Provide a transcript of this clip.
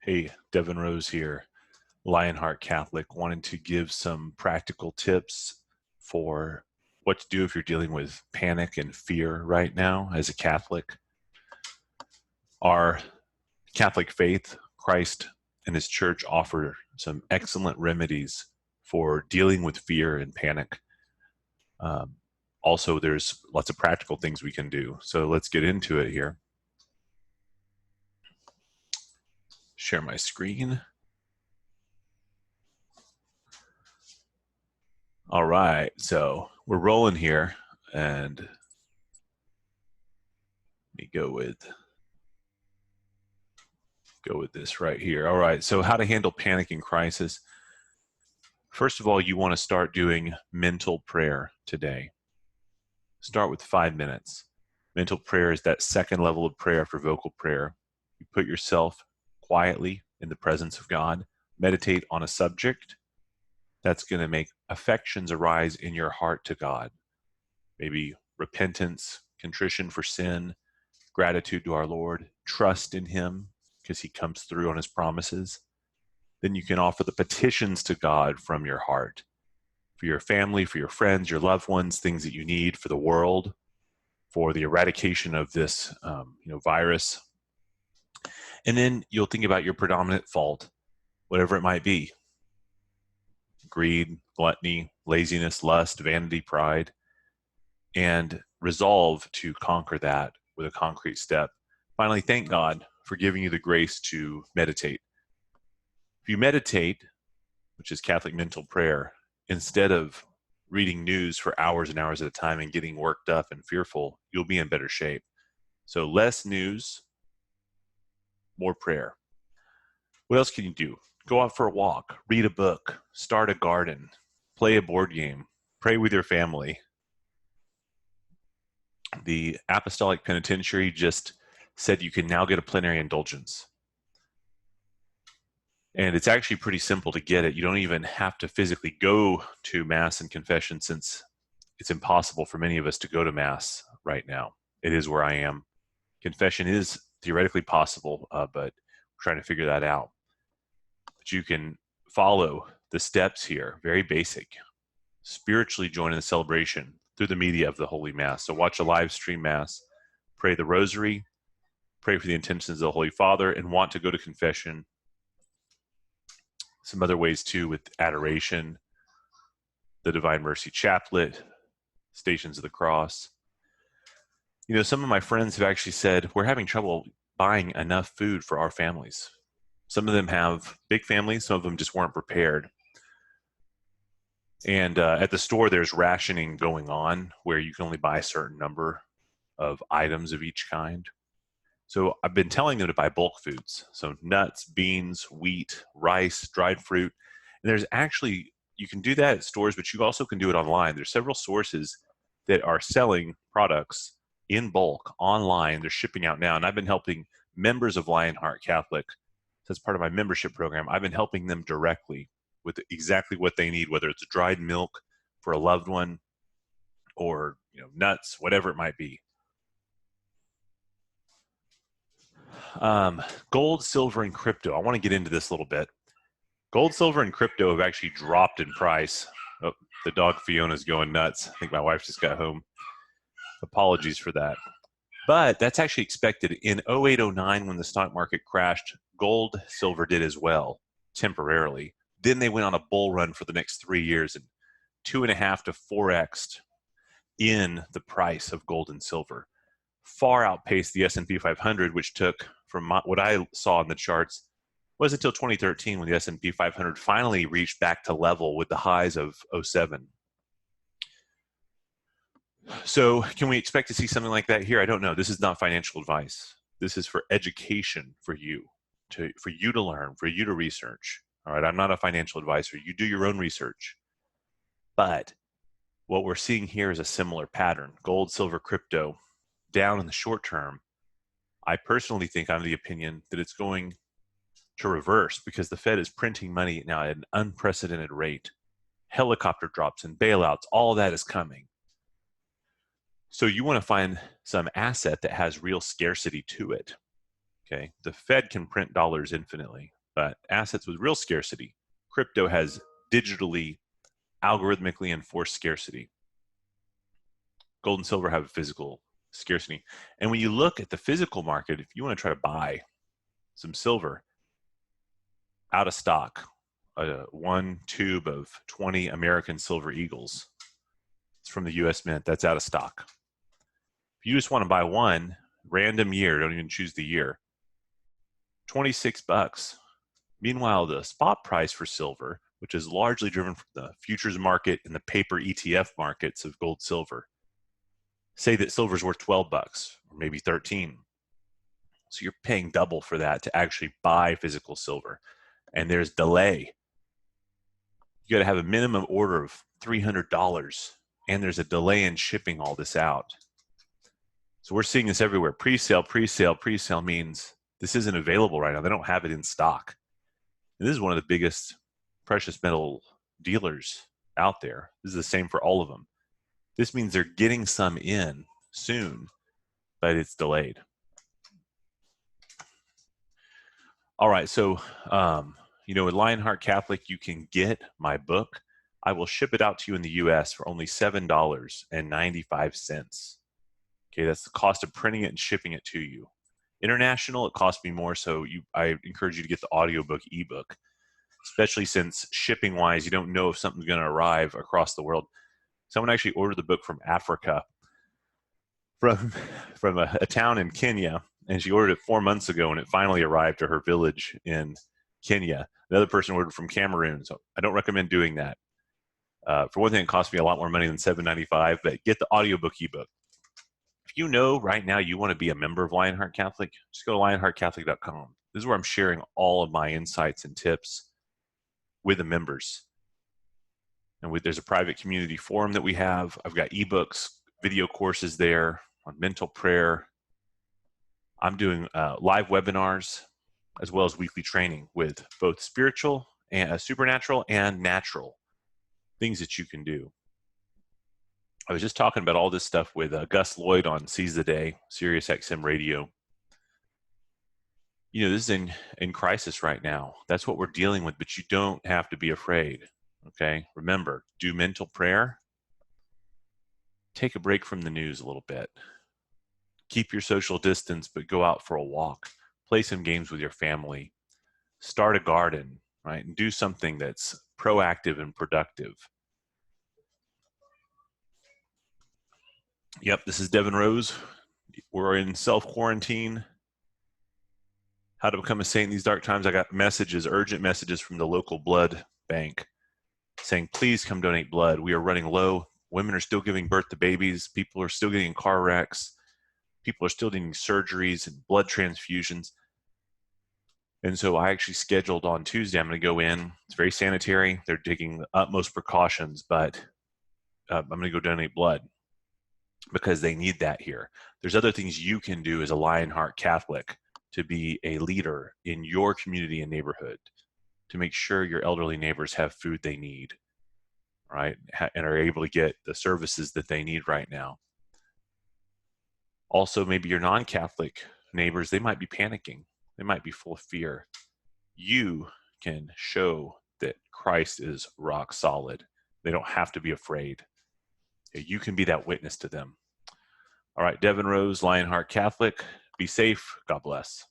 Hey, Devin Rose here, Lionheart Catholic, wanting to give some practical tips for what to do if you're dealing with panic and fear right now as a Catholic. Our Catholic faith, Christ and his church offer some excellent remedies for dealing with fear and panic. Um, Also, there's lots of practical things we can do. So let's get into it here. Share my screen. All right, so we're rolling here, and let me go with this right here. All right, so how to handle panic and crisis. First of all, you want to start doing mental prayer today. Start with 5 minutes. Mental prayer is that second level of prayer after vocal prayer. You put yourself quietly in the presence of God, meditate on a subject that's going to make affections arise in your heart to God. Maybe repentance, contrition for sin, gratitude to our Lord, trust in him because he comes through on his promises. Then you can offer the petitions to God from your heart for your family, for your friends, your loved ones, things that you need for the world, for the eradication of this virus. And then you'll think about your predominant fault, whatever it might be: greed, gluttony, laziness, lust, vanity, pride, and resolve to conquer that with a concrete step. Finally, thank God for giving you the grace to meditate. If you meditate, which is Catholic mental prayer, instead of reading news for hours and hours at a time and getting worked up and fearful, you'll be in better shape. So less news, more prayer. What else can you do? Go out for a walk, read a book, start a garden, play a board game, pray with your family. The Apostolic Penitentiary just said you can now get a plenary indulgence. And it's actually pretty simple to get it. You don't even have to physically go to Mass and confession, since it's impossible for many of us to go to Mass right now. It is where I am. Confession is theoretically possible, but we're trying to figure that out. But you can follow the steps here, very basic. Spiritually join in the celebration through the media of the Holy Mass. So watch a live stream Mass, pray the Rosary, pray for the intentions of the Holy Father, and want to go to confession. Some other ways too, with adoration, the Divine Mercy Chaplet, Stations of the Cross. You know, some of my friends have actually said, we're having trouble buying enough food for our families. Some of them have big families, some of them just weren't prepared. And at the store, there's rationing going on where you can only buy a certain number of items of each kind. So I've been telling them to buy bulk foods. So nuts, beans, wheat, rice, dried fruit. And there's actually, you can do that at stores, but you also can do it online. There's several sources that are selling products in bulk online. They're shipping out now. And I've been helping members of Lionheart Catholic. So that's part of my membership program. I've been helping them directly with exactly what they need, whether it's dried milk for a loved one or nuts, whatever it might be. Gold, silver, and crypto. I want to get into this a little bit. Gold, silver, and crypto have actually dropped in price. Oh, the dog Fiona's going nuts. I think my wife just got home. Apologies for that. But that's actually expected. In 0809, when the stock market crashed, gold, silver did as well, temporarily. Then they went on a bull run for the next 3 years, and 2.5 to 4x in the price of gold and silver. Far outpaced the S&P 500, which took, from what I saw in the charts, was until 2013 when the S&P 500 finally reached back to level with the highs of 07. So can we expect to see something like that here? I don't know. This is not financial advice. This is for education for you, for you to learn, for you to research. All right, I'm not a financial advisor. You do your own research. But what we're seeing here is a similar pattern. Gold, silver, crypto, down in the short term. I personally think, I'm of the opinion that it's going to reverse because the Fed is printing money now at an unprecedented rate. Helicopter drops and bailouts, all that is coming. So you want to find some asset that has real scarcity to it. Okay, the Fed can print dollars infinitely. but assets with real scarcity. Crypto has digitally, algorithmically enforced scarcity. Gold and silver have a physical scarcity. And when you look at the physical market, if you want to try to buy some silver out of stock, one tube of 20 American Silver Eagles, it's from the US Mint, that's out of stock. If you just want to buy one random year, don't even choose the year, $26. Meanwhile, the spot price for silver, which is largely driven from the futures market and the paper ETF markets of gold, silver, say that silver's worth $12 or maybe 13. So you're paying double for that to actually buy physical silver. And there's delay. You got to have a minimum order of $300, and there's a delay in shipping all this out. So we're seeing this everywhere. Pre-sale, pre-sale, pre-sale means this isn't available right now. They don't have it in stock. And this is one of the biggest precious metal dealers out there. This is the same for all of them. This means they're getting some in soon, but it's delayed. All right, so with Lionheart Catholic, you can get my book. I will ship it out to you in the US for only $7.95. Okay, that's the cost of printing it and shipping it to you. International, it costs me more, so I encourage you to get the audiobook ebook, especially since shipping-wise, you don't know if something's going to arrive across the world. Someone actually ordered the book from Africa, from a town in Kenya, and she ordered it 4 months ago, and it finally arrived to her village in Kenya. Another person ordered from Cameroon, so I don't recommend doing that. For one thing, it cost me a lot more money than $7.95, but get the audiobook ebook. If you know right now you want to be a member of Lionheart Catholic, just go to lionheartcatholic.com. This is where I'm sharing all of my insights and tips with the members. And there's a private community forum that we have. I've got ebooks, video courses there on mental prayer. I'm doing live webinars as well as weekly training with both spiritual and supernatural and natural things that you can do. I was just talking about all this stuff with Gus Lloyd on Seize the Day, Sirius XM Radio. This is in crisis right now. That's what we're dealing with, but you don't have to be afraid, okay? Remember, do mental prayer. Take a break from the news a little bit. Keep your social distance, but go out for a walk. Play some games with your family. Start a garden, right? And do something that's proactive and productive. Yep, this is Devin Rose. We're in self-quarantine. How to become a saint in these dark times. I got messages, urgent messages from the local blood bank saying, please come donate blood. We are running low. Women are still giving birth to babies. People are still getting car wrecks. People are still needing surgeries and blood transfusions. And so I actually scheduled on Tuesday, I'm going to go in. It's very sanitary. They're taking the utmost precautions, but I'm going to go donate blood because they need that here. There's other things you can do as a Lionheart Catholic to be a leader in your community and neighborhood, to make sure your elderly neighbors have food they need, right? And are able to get the services that they need right now. Also, maybe your non-Catholic neighbors, they might be panicking. They might be full of fear. You can show that Christ is rock solid. They don't have to be afraid. You can be that witness to them. All right, Devin Rose, Lionheart Catholic. Be safe. God bless.